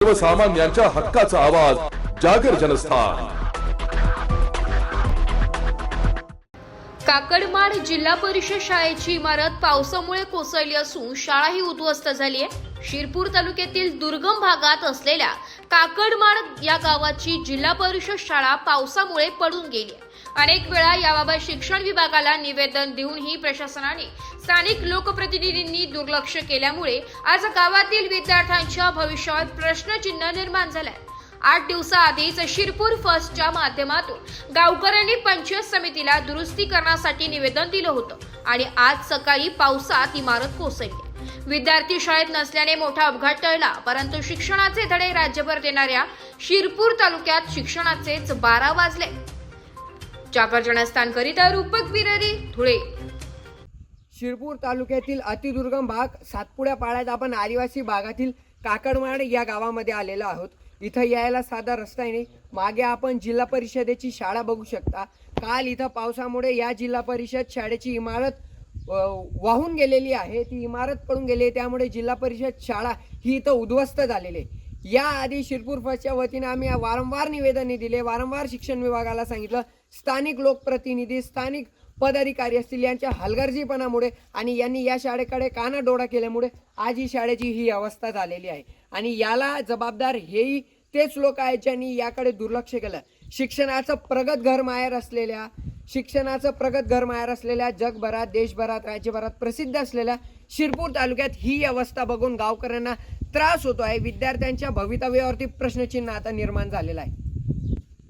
सर्वसामान्यांच्या हक्काचा आवाज जागर जनस्थान। काकडमाड जिल्हा परिषद शाळेची इमारत पावसामुळे कोसळली असून शाळाही उद्ध्वस्त झाली आहे। शिरपूर तालुक्यातील दुर्गम भागात असलेल्या काकडमाड या गावाची जिल्हा परिषद शाळा पावसामुळे पडून गेली आहे। अनेक वेळा याबाबत शिक्षण विभागाला निवेदन देऊनही प्रशासनाने स्थानिक लोकप्रतिनिधींनी दुर्लक्ष केल्यामुळे आज गावातील विद्यार्थ्यांच्या भविष्यावर प्रश्नचिन्ह निर्माण झाले आहे। 8 दिवसाआधीच शिरपूर फर्स्टच्या माध्यमातून गावकऱ्यांनी पंचायत समितीला दुरुस्ती करण्यासाठी निवेदन दिलं होतं आणि आज सकाळी पावसात इमारत कोसळली। विद्यार्थी शाळेत नसल्याने मोठा अपघात टळला, परंतु शिक्षणाचे धडे राज्यभर देणाऱ्या शिरपूर तालुक्यात शिक्षणाचेच 12 वाजले। जागर जनस्थानकरिता रूपक बिरारी, धुळे। शिरपूर तालुक्यातील अतिदुर्गम भाग सातपुड्या पाड्यात आपण आदिवासी भागातील काकडमाड या गावामध्ये आलेलो आहोत। इथं यायला साधा रस्ता नाही। मागे आपण जिल्हा परिषदेची शाळा बघू शकता। काल इथं पावसामुळे या जिल्हा परिषद शाळेची इमारत वाहून गेलेली आहे, ती इमारत पडून गेली, त्यामुळे जिल्हा परिषद शाळा ही इथं उद्ध्वस्त झालेली आहे। याआधी शिरपूर फर्स्टच्या वतीने आम्ही वारंवार निवेदने दिले, वारंवार शिक्षण विभागाला सांगितलं। स्थानिक लोकप्रतिनिधी, स्थानिक पदाधिकारी असतील यांच्या हलगर्जीपणामुळे आणि यांनी या शाळेकडे कानाडोळा केल्यामुळे आज ही शाळेची ही अवस्था झालेली आहे आणि याला जबाबदार हेही तेच लोक आहेत ज्यांनी याकडे दुर्लक्ष केलं। शिक्षणाचं प्रगत घर माहेर असलेल्या जगभरात, देशभरात, राज्यभरात प्रसिद्ध असलेल्या शिरपूर तालुक्यात ही अवस्था बघून गावकऱ्यांना त्रास होतो आहे। विद्यार्थ्यांच्या भवितव्यावरती प्रश्नचिन्ह आता निर्माण झालेला आहे।